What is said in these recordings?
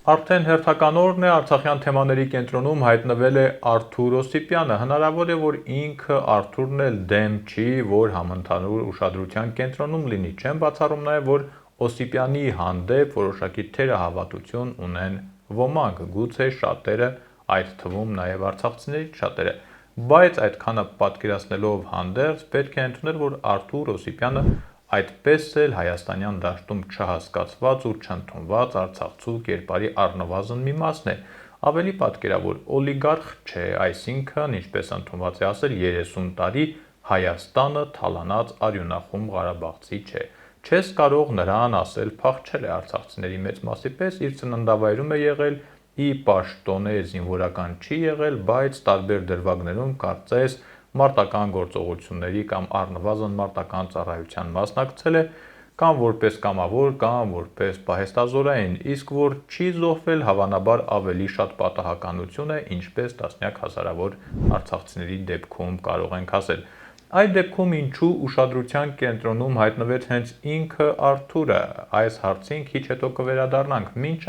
Արդեն հերթական օրն է Արցախյան թեմաների կենտրոնում հայտնվել է Արթուր Օսիպյանը, հնարավոր է, որ ինքը Արթուրն էլ դեմ չի, որ համընդհանուր ուշադրության կենտրոնում լինի, չեմ բացառում նաև, որ Օսիպյանի հանդեպ որոշակի թերահավատություն ունեն ոմանք, գուցե շատերը, այդ թվում նաև արցախցիներից շատերը, բայց այդքանը պատկերացնելով հանդերձ պետք է ընդունել, որ Արթուր Օսիպյանը այդպես էլ հայաստանյան դաշտում չհասկացված ու չընդունված արցախցու կերպարի առնվազն մի մասն է, ավելի պատկերավոր օլիգարխ չէ, այսինքն, ինչպես ընդունված է ասել, 30 տարի Հայաստանը թալանած արյունախում Ղարաբաղցի չէ, չես կարող նրան ասել փախչել է արցախցիների մեծ մասի պես, իր ծննդավայրում է եղել, ի պաշտոնե զինվորական չի եղել, բայց տարբեր դրվագներում կարծես մարտական գործողությունների կամ առնվազն մարտական ծառայության մասնակցել է, կամ որպես կամավոր, կամ որպես պահեստազորային, իսկ որ չի զոհվել, հավանաբար ավելի շատ պատահականություն է, ինչպես տասնյակ հազարավոր արցախցիների դեպքում կարող ենք ասել։ Այդ դեպքում ինչու ուշադրության կենտրոնում հայտնվեց հենց ինքը Արթուրը, այս հարցին քիչ հետո կվերադառնանք, մինչ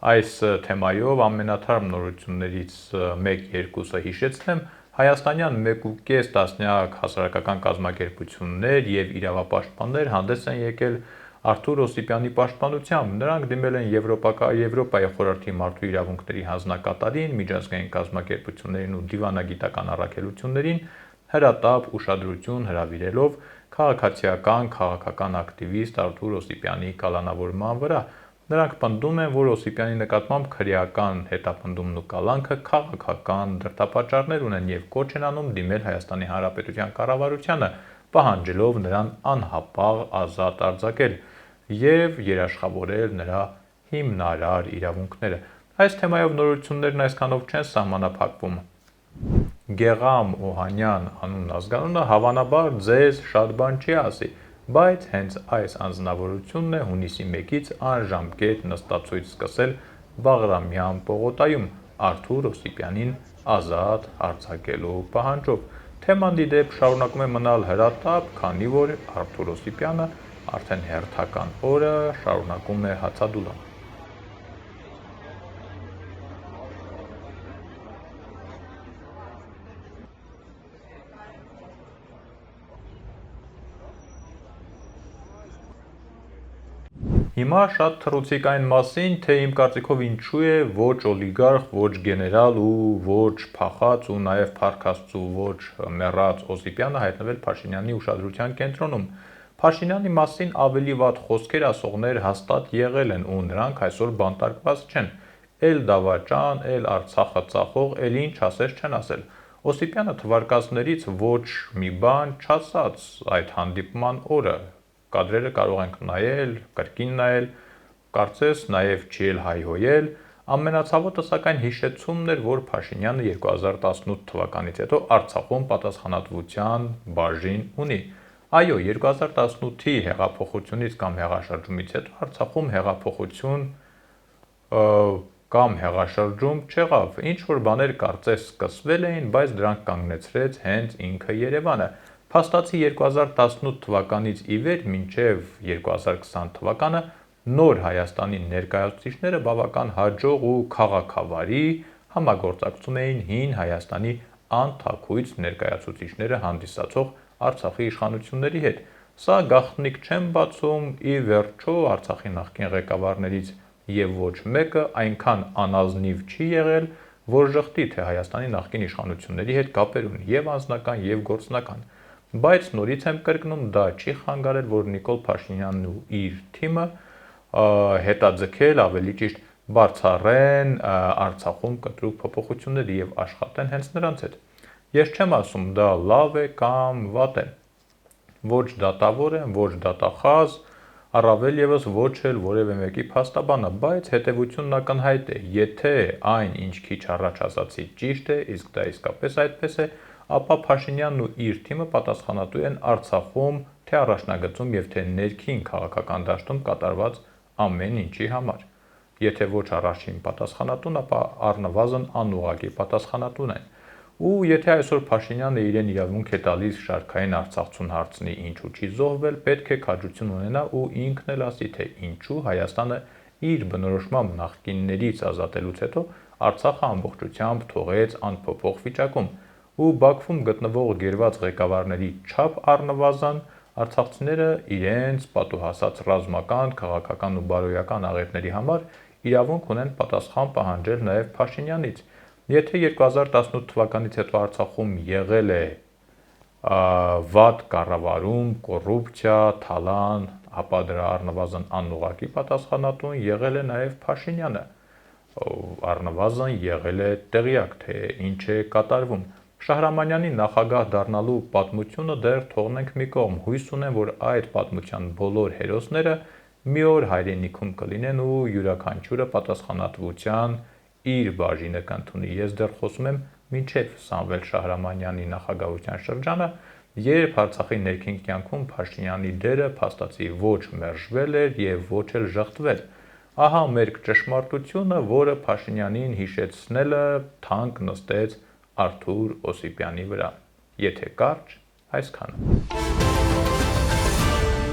այս թեմայով ամենաթարմ նորություններից 1-2-ը հիշեցնեմ, հայաստանյան 1.5 տասնյակ հասարակական կազմակերպություններ և իրավապաշտպաններ հանդես են եկել Արթուր Օսիպյանի պաշտպանությամբ, նրանք դիմել են Եվրոպայի խորհրդի մարդու իրավունքների հանձնակատարին, միջազգային կազմակերպություններին ու դիվանագիտական առաքելություններին, հրատապ ուշադրություն հրավիրելով քաղաքացիական ակտիվիստ Արթուր Օսիպյանի կալանավորման վրա, նրանք պնդում են, որ Օսիպյանի նկատմամբ քրեական հետապնդումն ու կալանքը քաղաքական դրդապատճառներ ունեն և կոչ են անում դիմել Հայաստանի Հանրապետության կառավարությանը, պահանջելով նրան անհապաղ ազատ արձակել և երաշխավորել նրա հիմնարար իրավունքները։ Այս թեմայով նորություններն այսքանով չեն սահմանափակվում։ Գեղամ Օհանյան անուն ազգանունը հավանաբար ձեզ շատ բան չի ասի, բայց հենց այս անձնավորությունն է հունիսի 1-ից անժամկետ նստացույց սկսել Բաղրամյան պողոտայում Արթուր Օսիպյանին ազատ արձակելու պահանջով։ Թեման ի դեպ շարունակում է մնալ հրատապ, քանի որ Արթուր Օսիպյանը արդեն հերթական օրը շարունակում է հացադուլը։ Հիմա շատ թռուցիկ այն մասին, թե իմ կարծիքով ինչու է ոչ օլիգարխ, ոչ գեներալ ու ոչ փախած ու նաև փառքաստու ոչ մեռած Օսիպյանը հայտնվել Փաշինյանի ուշադրության կենտրոնում։ Փաշինյանի մասին ավելի վատ խոսքեր ասողներ հաստատ եղել են ու նրանք այսօր բանտարկված չեն։ Էլ դավաճան, էլ Արցախը ծախող, էլ ինչ ասես չեն ասել։ Օսիպյանը թվարկածներից ոչ մի բան չասաց այդ հանդիպման օրը։ Կադրերը կարող ենք նայել, կրկին նայել, կարծես նաև չի էլ հայհոյել, ամենացավոտը սակայն հիշեցումն էր, որ Փաշինյանը 2018 թվականից հետո Արցախում պատասխանատվության բաժին ունի։ Այո, 2018-ի հեղափոխությունից կամ հեղաշրջումից հետո Արցախում հեղափոխություն կամ հեղաշրջում չեղավ, ինչ-որ բաներ կարծես սկսվել էին, բայց դրանք կանգնեցրեց հենց ինքը Երևանը։ Փաստացի 2018 թվականից ի վեր մինչև 2020 թվականը նոր Հայաստանի ներկայացուցիչները բավական հաջող ու քաղաքավարի համագործակցում էին հին Հայաստանի անթաքույց ներկայացուցիչները հանդիսացող Արցախի իշխանությունների հետ։ Սա գաղտնիք չեմ բացում, ի վերջո Արցախի նախկին ղեկավարներից և ոչ մեկը այնքան անազնիվ չի եղել, որ ժխտի, թե Հայաստանի նախկին իշխանությունների հետ կապեր ունի և անձնական, և գործնական։ Բայց նորից եմ կրկնում, դա չի խանգարել, որ Նիկոլ Փաշինյանն ու իր թիմը հետաձգել, ավելի ճիշտ բացառեն Արցախում կտրուկ փոփոխություններ և աշխատեն հենց նրանց հետ։ Ես չեմ ասում դա լավ է կամ վատ է, ոչ դատավոր եմ, ոչ դատախազ, առավել ևս ոչ էլ որևէ մեկի փաստաբանը, բայց հետևությունն ակնհայտ է, եթե այն, ինչ քիչ առաջ ասացի, ճիշտ է, իսկ դա իսկապես այդպես է, ապա Փաշինյանն ու իր թիմը պատասխանատու են Արցախում թե առաջնագծում և թե ներքին քաղաքական դաշտում կատարված ամեն ինչի համար։ Եթե ոչ առաջին պատասխանատուն, ապա առնվազն անուղղակի պատասխանատուն են։ Ու եթե այսօր Փաշինյանը իրեն իրավունք է տալիս շարքային արցախցուն հարցնի ինչու չի զոհվել, պետք է քաջություն ունենա ու ինքն էլ ասի, թե ինչու Հայաստանը իր բնորոշմամբ նախկիններից ազատելուց հետո Արցախը ամբողջությամբ թողեց անփոփոխ վիճակում ու Բաքվում գտնվող գերված ղեկավարների չափ առնվազն արցախցիները իրենց պատուհասած ռազմական, քաղաքական ու բարոյական աղետների համար իրավունք ունեն պատասխան պահանջել նաև Փաշինյանից։ Եթե 2018 թվականից հետո Արցախում եղել է վատ կառավարում, կոռուպցիա, թալան, ապա դրա առնվազն անուղղակի պատասխանատուն եղել է նաև Փաշինյանը, առնվազն եղել է տեղյակ, թե ինչ է կատարվում։ Շահրամանյանի նախագահ դառնալու պատմությունը դեռ թողնենք մի կողմ, հույս ունեմ, որ այդ պատմության բոլոր հերոսները մի օր հայրենիքում կլինեն ու յուրաքանչյուրը պատասխանատվության իր բաժինը կընդունի։ Ես դեռ խոսում եմ մինչև Սամվել Շահրամանյանի նախագահության շրջանը, երբ Արցախի ներքին կյանքում Փաշինյանի դերը փաստացի ոչ մերժվել էր եւ ոչ էլ ժխտվել։ Ահա մեր ճշմարտությունը, որը Փաշինյանին հիշեցնելը թանկ նստեց Արթուր Օսիպյանի վրա։ Եթե կարճ, այսքանը։